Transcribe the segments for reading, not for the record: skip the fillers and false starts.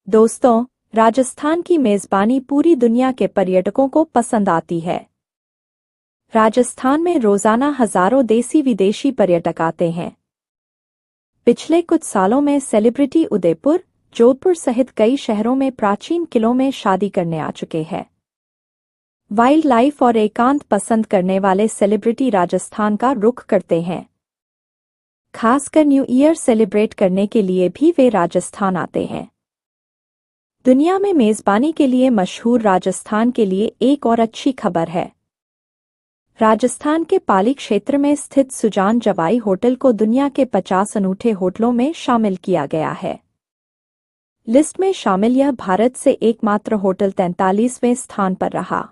दोस्तों, राजस्थान की मेजबानी पूरी दुनिया के पर्यटकों को पसंद आती है। राजस्थान में रोजाना हजारों देसी विदेशी पर्यटक आते हैं। पिछले कुछ सालों में सेलिब्रिटी उदयपुर, जोधपुर सहित कई शहरों में प्राचीन किलों में शादी करने आ चुके हैं। वाइल्ड लाइफ और एकांत पसंद करने वाले सेलिब्रिटी राजस्थान का रुख करते हैं। खासकर न्यू ईयर सेलिब्रेट करने के लिए भी वे राजस्थान आते हैं। दुनिया में मेजबानी के लिए मशहूर राजस्थान के लिए एक और अच्छी खबर है। राजस्थान के पाली क्षेत्र में स्थित सुजान जवाई होटल को दुनिया के 50 अनूठे होटलों में शामिल किया गया है। लिस्ट में शामिल यह भारत से एकमात्र होटल 43वें स्थान पर रहा।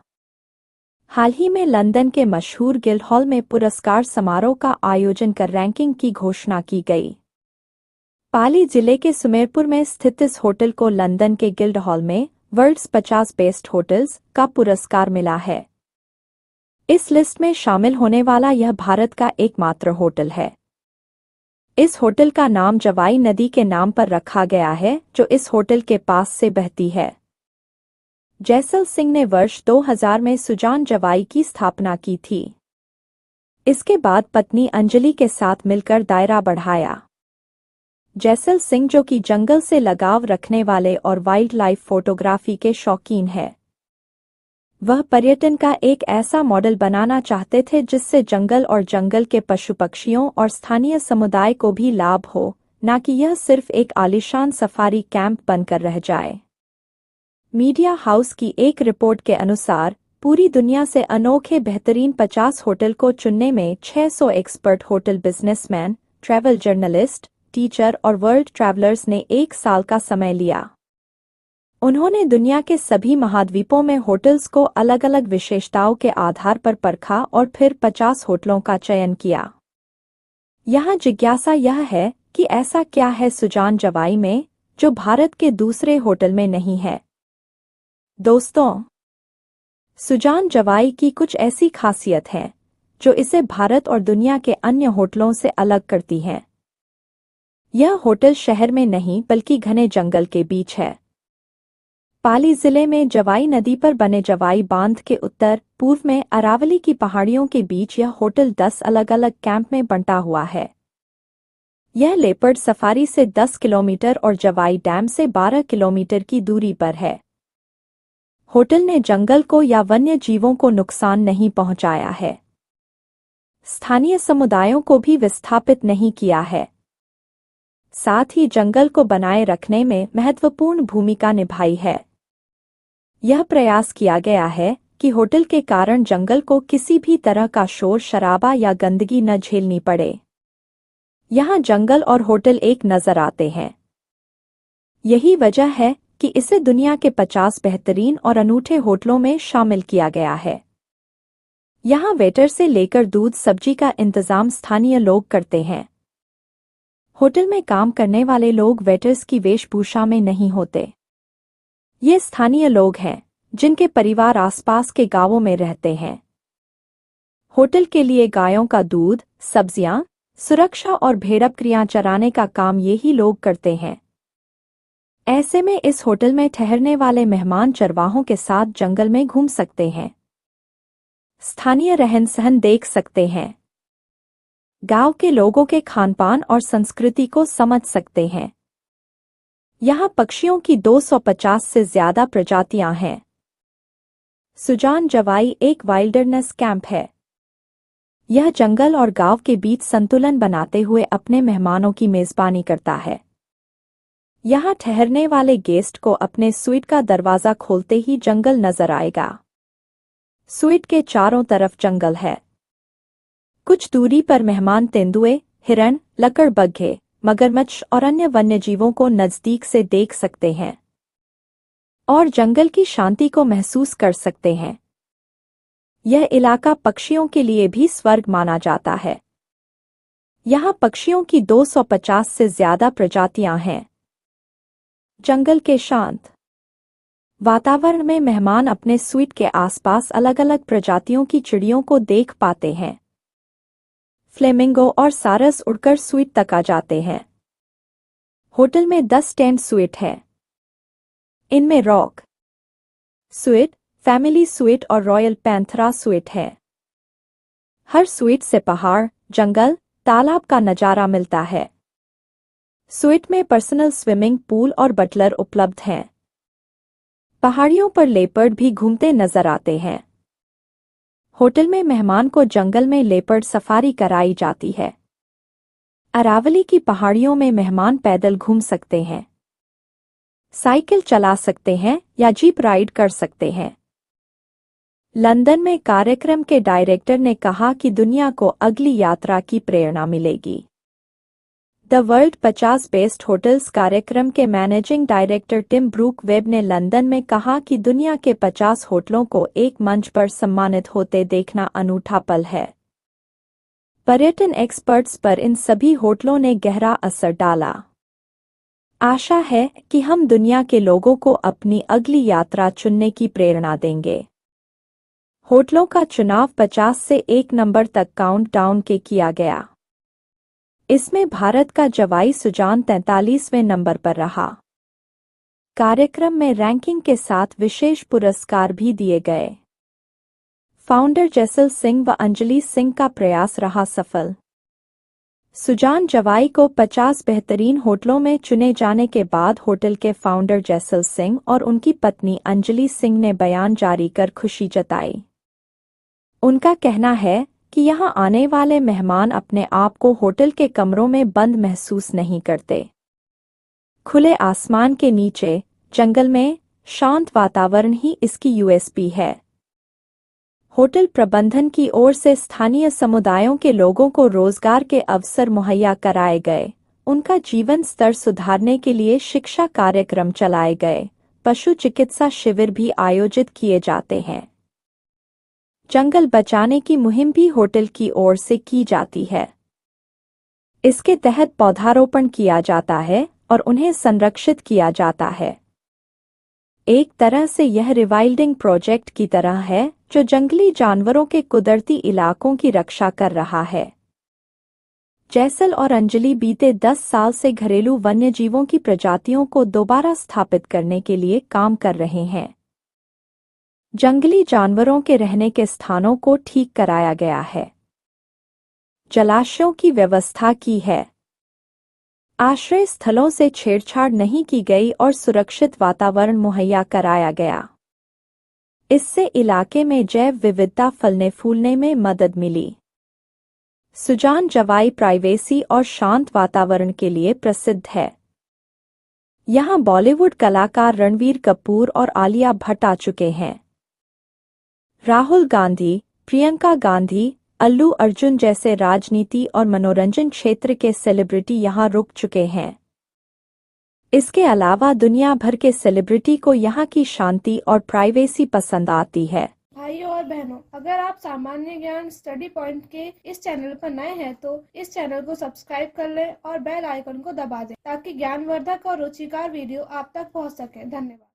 हाल ही में लंदन के मशहूर गिल्डहॉल में पुरस्कार समारोह का आयोजन कर रैंकिंग की घोषणा की गई। पाली जिले के सुमेरपुर में स्थित इस होटल को लंदन के गिल्डहॉल में वर्ल्ड्स 50 बेस्ट होटल्स का पुरस्कार मिला है। इस लिस्ट में शामिल होने वाला यह भारत का एकमात्र होटल है। इस होटल का नाम जवाई नदी के नाम पर रखा गया है, जो इस होटल के पास से बहती है। जैसल सिंह ने वर्ष 2000 में सुजान जवाई की स्थापना की थी। इसके बाद पत्नी अंजलि के साथ मिलकर दायरा बढ़ाया। जैसल सिंह, जो कि जंगल से लगाव रखने वाले और वाइल्ड लाइफ फोटोग्राफी के शौकीन है, वह पर्यटन का एक ऐसा मॉडल बनाना चाहते थे जिससे जंगल और जंगल के पशु पक्षियों और स्थानीय समुदाय को भी लाभ हो, न कि यह सिर्फ एक आलीशान सफारी कैंप बनकर रह जाए। मीडिया हाउस की एक रिपोर्ट के अनुसार पूरी दुनिया से अनोखे बेहतरीन 50 होटल को चुनने में 600 expert hotel businessman, travel journalist, teacher और वर्ल्ड ट्रैवलर्स ने 1 साल का समय लिया। उन्होंने दुनिया के सभी महाद्वीपों में होटल्स को अलग अलग विशेषताओं के आधार पर परखा और फिर 50 होटलों का चयन किया। यहाँ जिज्ञासा यह है कि ऐसा क्या है सुजान जवाई में जो भारत के दूसरे होटल में नहीं है। दोस्तों, सुजान जवाई की कुछ ऐसी खासियत है जो इसे भारत और दुनिया के अन्य होटलों से अलग करती है। यह होटल शहर में नहीं बल्कि घने जंगल के बीच है। पाली जिले में जवाई नदी पर बने जवाई बांध के उत्तर पूर्व में अरावली की पहाड़ियों के बीच यह होटल 10 अलग अलग कैंप में बंटा हुआ है। यह लेपर्ड सफारी से 10 किलोमीटर और जवाई डैम से 12 किलोमीटर की दूरी पर है। होटल ने जंगल को या वन्य जीवों को नुकसान नहीं पहुंचाया है। स्थानीय समुदायों को भी विस्थापित नहीं किया है। साथ ही जंगल को बनाए रखने में महत्वपूर्ण भूमिका निभाई है। यह प्रयास किया गया है कि होटल के कारण जंगल को किसी भी तरह का शोर शराबा या गंदगी न झेलनी पड़े। यहाँ जंगल और होटल एक नजर आते हैं। यही वजह है कि इसे दुनिया के 50 बेहतरीन और अनूठे होटलों में शामिल किया गया है। यहाँ वेटर से लेकर दूध सब्जी का इंतजाम स्थानीय लोग करते हैं। होटल में काम करने वाले लोग वेटर्स की वेशभूषा में नहीं होते। ये स्थानीय लोग हैं जिनके परिवार आसपास के गांवों में रहते हैं। होटल के लिए गायों का दूध, सब्जियां, सुरक्षा और भेड़बकरियां चराने का काम यही लोग करते हैं। ऐसे में इस होटल में ठहरने वाले मेहमान चरवाहों के साथ जंगल में घूम सकते हैं, स्थानीय रहन सहन देख सकते हैं, गांव के लोगों के खानपान और संस्कृति को समझ सकते हैं। यहाँ पक्षियों की 250 से ज्यादा प्रजातियां हैं। सुजान जवाई एक वाइल्डरनेस कैंप है। यह जंगल और गांव के बीच संतुलन बनाते हुए अपने मेहमानों की मेजबानी करता है। यहाँ ठहरने वाले गेस्ट को अपने स्वीट का दरवाजा खोलते ही जंगल नजर आएगा। स्वीट के चारों तरफ जंगल है। कुछ दूरी पर मेहमान तेंदुए, हिरण, लकड़बग्घे, मगरमच्छ और अन्य वन्यजीवों को नजदीक से देख सकते हैं और जंगल की शांति को महसूस कर सकते हैं। यह इलाका पक्षियों के लिए भी स्वर्ग माना जाता है। यहाँ पक्षियों की 250 से ज्यादा प्रजातियां हैं। जंगल के शांत वातावरण में मेहमान अपने स्वीट के आसपास अलग अलग प्रजातियों की चिड़ियों को देख पाते हैं। फ्लेमिंगो और सारस उड़कर स्वीट तक आ जाते हैं। होटल में 10 टेंट स्वीट है। इनमें रॉक स्वीट, फैमिली स्वीट और रॉयल पैंथरा स्वीट है। हर स्वीट से पहाड़, जंगल, तालाब का नजारा मिलता है। स्वीट में पर्सनल स्विमिंग पूल और बटलर उपलब्ध हैं। पहाड़ियों पर लेपर्ड भी घूमते नजर आते हैं। होटल में मेहमान को जंगल में लेपर्ड सफारी कराई जाती है। अरावली की पहाड़ियों में मेहमान पैदल घूम सकते हैं, साइकिल चला सकते हैं या जीप राइड कर सकते हैं। लंदन में कार्यक्रम के डायरेक्टर ने कहा कि दुनिया को अगली यात्रा की प्रेरणा मिलेगी। द वर्ल्ड 50 बेस्ट होटल्स कार्यक्रम के managing director Tim Brooke Webb ने लंदन में कहा कि दुनिया के 50 होटलों को एक मंच पर सम्मानित होते देखना अनूठा पल है। पर्यटन एक्सपर्ट्स पर इन सभी होटलों ने गहरा असर डाला। आशा है कि हम दुनिया के लोगों को अपनी अगली यात्रा चुनने की प्रेरणा देंगे। होटलों का चुनाव 50 से 1 नंबर तक काउंटडाउन के किया गया। इसमें भारत का जवाई सुजान 43वें नंबर पर रहा। कार्यक्रम में रैंकिंग के साथ विशेष पुरस्कार भी दिए गए। फाउंडर जैसल सिंह व अंजलि सिंह का प्रयास रहा सफल। सुजान जवाई को 50 बेहतरीन होटलों में चुने जाने के बाद होटल के फाउंडर जैसल सिंह और उनकी पत्नी अंजलि सिंह ने बयान जारी कर खुशी जताई। उनका कहना है कि यहां आने वाले मेहमान अपने आप को होटल के कमरों में बंद महसूस नहीं करते। खुले आसमान के नीचे, जंगल में, शांत वातावरण ही इसकी यूएसपी है। होटल प्रबंधन की ओर से स्थानीय समुदायों के लोगों को रोजगार के अवसर मुहैया कराए गए, उनका जीवन स्तर सुधारने के लिए शिक्षा कार्यक्रम चलाए गए, पशु चिकित्सा शिविर भी आयोजित किए जाते हैं। जंगल बचाने की मुहिम भी होटल की ओर से की जाती है। इसके तहत पौधारोपण किया जाता है और उन्हें संरक्षित किया जाता है। एक तरह से यह रिवाइल्डिंग प्रोजेक्ट की तरह है जो जंगली जानवरों के कुदरती इलाकों की रक्षा कर रहा है। जैसल और अंजलि बीते 10 साल से घरेलू वन्यजीवों की प्रजातियों को दोबारा स्थापित करने के लिए काम कर रहे हैं। जंगली जानवरों के रहने के स्थानों को ठीक कराया गया है। जलाशयों की व्यवस्था की है। आश्रय स्थलों से छेड़छाड़ नहीं की गई और सुरक्षित वातावरण मुहैया कराया गया। इससे इलाके में जैव विविधता फलने फूलने में मदद मिली। सुजान जवाई प्राइवेसी और शांत वातावरण के लिए प्रसिद्ध है। यहां बॉलीवुड कलाकार रणवीर कपूर और आलिया भट्ट आ चुके हैं। राहुल गांधी, प्रियंका गांधी, अल्लू अर्जुन जैसे राजनीति और मनोरंजन क्षेत्र के सेलिब्रिटी यहां रुक चुके हैं। इसके अलावा दुनिया भर के सेलिब्रिटी को यहां की शांति और प्राइवेसी पसंद आती है। भाइयों और बहनों, अगर आप सामान्य ज्ञान स्टडी पॉइंट के इस चैनल पर नए हैं तो इस चैनल को सब्सक्राइब कर लें और बेल आइकन को दबा दें ताकि ज्ञानवर्धक और रुचिकर वीडियो आप तक पहुंच सके। धन्यवाद।